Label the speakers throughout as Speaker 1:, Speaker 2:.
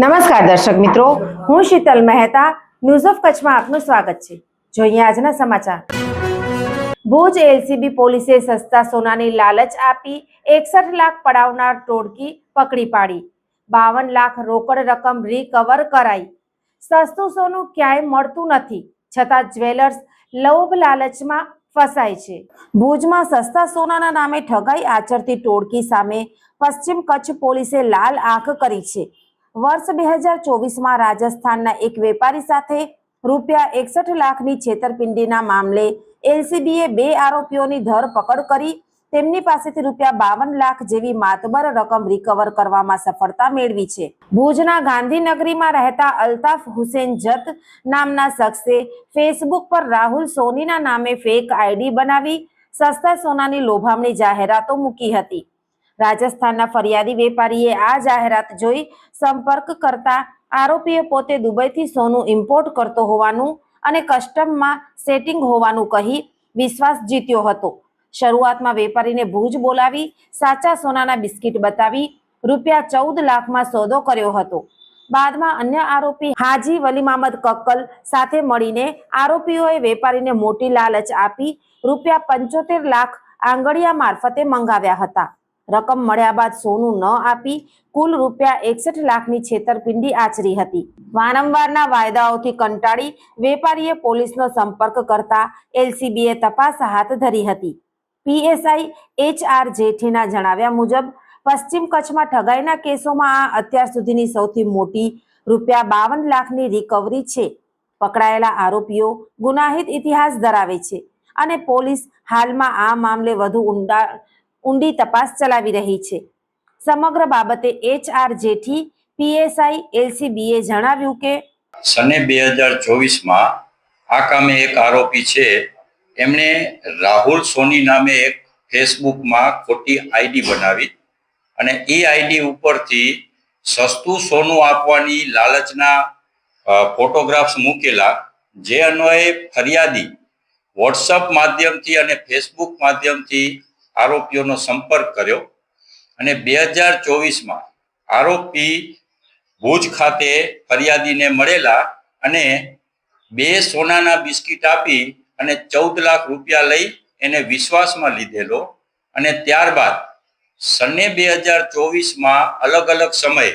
Speaker 1: નમસ્કાર દર્શક મિત્રો, હું શીતલ મહેતા ન્યૂઝ ઓફ કચ્છમાં આપનું સ્વાગત છે। જોઈએ આજના સમાચાર। ભુજ એલસીબી પોલીસે સસ્તા સોનાની લાલચ આપી 61 લાખ પડાવનાર ટોળકી પકડી પાડી। 52 લાખ રોકડ રકમ રિકવર કરાઈ। સસ્તું સોનું ક્યાંય મળતું નથી, છતાં જ્વેલર્સ લોભ લાલચમાં ફસાય છે। ભુજમાં સસ્તા સોનાના નામે ઠગાઈ આચરતી ટોળકી સામે પશ્ચિમ કચ્છ પોલીસે લાલ આંખ કરી છે। વર્ષ 2024માં રાજસ્થાનના એક વેપારી સાથે રૂપિયા 61 લાખની છેતરપિંડીના મામલે એલસીબીએ 2 આરોપીઓની ધરપકડ કરી તેમની પાસેથી રૂપિયા 52 લાખ જેવી માતબર રકમ રિકવર કરવામાં સફળતા મેળવી છે। ભુજના ગાંધીનગરીમાં રહેતા અલ્તાફ હુસેન જત નામના શખ્સે ફેસબુક પર રાહુલ સોનીના નામે ફેક આઈડી બનાવી સસ્તા સોનાની લોભામણી જાહેરાતો મૂકી હતી। રાજસ્થાનના ફરિયાદી વેપારીએ આ જાહેરાત જોઈ સંપર્ક કરતા આરોપીએ પોતે દુબઈથી સોનું ઇમ્પોર્ટ કરતો હોવાનું અને કસ્ટમમાં સેટિંગ હોવાનું કહી વિશ્વાસ જીત્યો હતો। શરૂઆતમાં વેપારીને ભુજ બોલાવી સાચા સોનાના બિસ્કિટ બતાવી રૂપિયા 14 લાખમાં સોદો કર્યો હતો। બાદમાં અન્ય આરોપી હાજી વલીમામદ કક્કલ સાથે મળીને આરોપીઓએ વેપારીને મોટી લાલચ આપી રૂપિયા 75 લાખ આંગળીયા મારફતે મંગાવ્યા હતા। રકમ મળ્યા બાદ સોનું ન આપી કુલ રૂપિયા 61 લાખની છેતરપિંડી આચરી હતી। વારંવારના વાયદાઓથી કંટાળી વેપારીએ પોલીસનો સંપર્ક કરતા એલસીબીએ તપાસ હાથ ધરી હતી। પીએસઆઈ HR જેઠીના જણાવ્યા મુજબ પશ્ચિમ કચ્છમાં ઠગાઈના કેસોમાં આ અત્યાર સુધીની સૌથી મોટી રૂપિયા 52 લાખની રિકવરી છે। પકડાયેલા આરોપીઓ ગુનાહિત ઇતિહાસ ધરાવે છે અને પોલીસ હાલમાં આ મામલે વધુ ઊંડી તપાસ ચલાવી રહી છે। સમગ્ર બાબતે HR જેઠી પીએસઆઈ એલસીબીએ જણાવ્યું કે
Speaker 2: સને 2024માં આ કામે એક આરોપી છે, એમણે રાહુલ સોની નામે એક ફેસબુકમાં ખોટી આઈડી બનાવી અને એ આઈડી ઉપરથી સસ્તું સોનું આપવાની લાલચના ફોટોગ્રાફ્સ મૂકેલા, જે અન્વયે ફરિયાદી વોટ્સઅપ માધ્યમથી અને ફેસબુક માધ્યમથી આરોપીઓનો સંપર્ક કર્યો અને 2024માં આરોપી ભુજ ખાતે ફરિયાદીને મળેલા અને 2 સોનાના બિસ્કિટ આપી અને 14 લાખ રૂપિયા લઈ એને વિશ્વાસમાં લીધેલો અને ત્યારબાદ સને 2024માં અલગ અલગ સમયે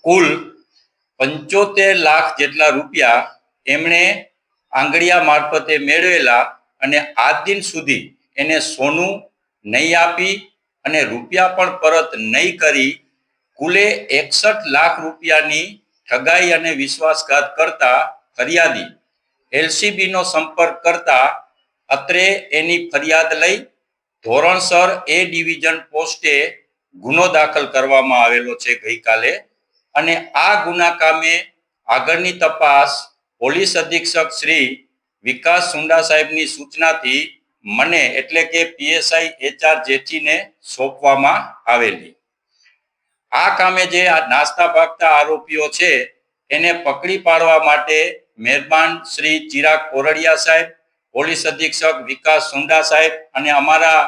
Speaker 2: કુલ 75 લાખ જેટલા રૂપિયા એમણે આંગળીયા મારફતે મેળવેલા અને આજ દિન સુધી એને સોનું નહીં આપી અને રૂપિયા પણ પરત નહીં કરી કુલે 61 લાખ રૂપિયાની ઠગાઈ અને વિશ્વાસઘાત કરતા ફરિયાદી એલસીબીનો સંપર્ક કરતા અત્રે એની ફરિયાદ લઈ ધોરણસર A ડિવિઝન પોસ્ટે ગુનો દાખલ કરવામાં આવેલો છે ગઈકાલે અને આ ગુના કામે આગળની તપાસ પોલીસ અધિક્ષક શ્રી વિકાસ સુંડા સાહેબની સૂચનાથી મને એટલે કે પીએસઆઈ HR જેઠીને સોંપવામાં આવેલી। આ કામે જે નાસ્તા ભાગતા આરોપીઓ છે એને પકડી પાડવા માટે મહેરબાન શ્રી ચિરાગ કોરડિયા સાહેબ, પોલીસ અધિક્ષક વિકાસ સુંડા સાહેબ અને અમારા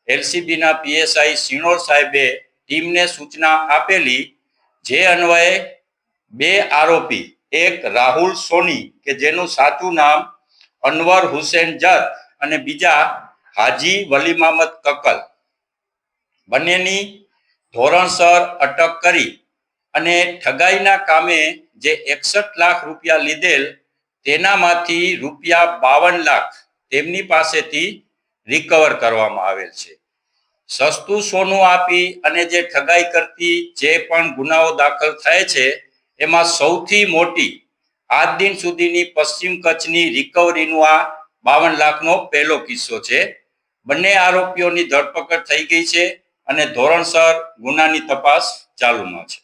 Speaker 2: એલસીબીના પીએસઆઈ સિણોર સાહેબે ટીમને સૂચના આપેલી, જે અન્વયે 2 આરોપી, એક રાહુલ સોની કે જેનું સાચું નામ અનવર હુસેન જત અને બીજા હાજી વલીમામદ કક્કલ, બંનેની ધોરણસર અટક કરી અને ઠગાઈના કામે જે 61 લાખ રૂપિયા લીધેલ તેનામાંથી રૂપિયા 52 લાખ તેમની પાસેથી રિકવર કરવામાં આવેલ છે। સસ્તું સોનું આપી અને જે ઠગાઈ કરતી જે પણ ગુનાઓ દાખલ થાય છે એમાં સૌથી મોટી આજ દિન સુધીની પશ્ચિમ કચ્છની રિકવરીનું આ 52 લાખનો પહેલો કિસ્સો છે। બંને આરોપીઓની ધરપકડ થઈ ગઈ છે અને ધોરણસર ગુનાની તપાસ ચાલુમાં છે।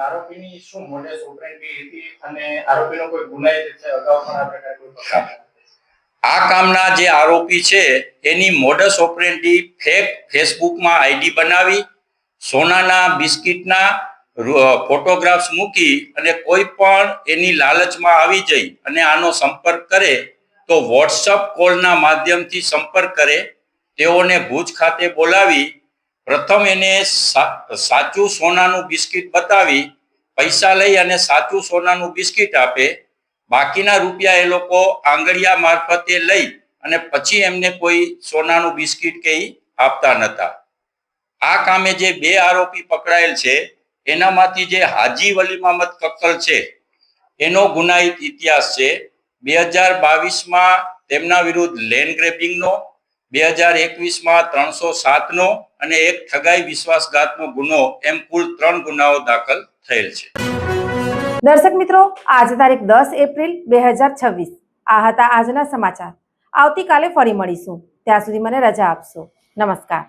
Speaker 3: આરોપીની શું મોડસ ઓપરેન્ડી હતી અને આરોપીનો કોઈ ગુનાહિત અગાઉ પણ આ પ્રકારે કોઈ
Speaker 2: આ કામના જે આરોપી છે એની મોડસ ઓપરેન્ડી ફેક ફેસબુકમાં આઈડી બનાવી સોનાના બિસ્કિટના ફોટોગ્રાફ્સ મૂકી અને કોઈ પણ એની લાલચમાં આવી જઈ અને આનો સંપર્ક કરે તો વોટ્સઅપ કોલના માધ્યમથી સંપર્ક કરે, તેઓને ભુજ ખાતે બોલાવી પ્રથમ એને સાચું સોનાનું બિસ્કિટ બતાવી પૈસા લઈ અને સાચું સોનાનું બિસ્કિટ આપે, બાકીના રૂપિયા એ લોકો આંગળિયા મારફતે લઈ અને પછી એમને કોઈ સોનાનું બિસ્કિટ કે આપતા નહોતા. આ કામે જે 2 આરોપી પકડાયેલ છે એનામાંથી જે હાજી વલી મહમદ કક્કલ છે એનો ગુનાહિત ઇતિહાસ છે. 2022માં તેમના વિરુદ્ધ લેન્ડ ગ્રેબિંગનો, 2021માં 307નો અને એક ઠગાઈ વિશ્વાસઘાતનો ગુનો એમ કુલ 3 ગુનાઓ દાખલ થયેલ છે.
Speaker 1: દર્શક મિત્રો, આજે તારીખ 10 એપ્રિલ 2026 આ હતા આજના સમાચાર. આવતીકાલે ફરી મળીશું. ત્યાં સુધી મને રજા આપશો. નમસ્કાર.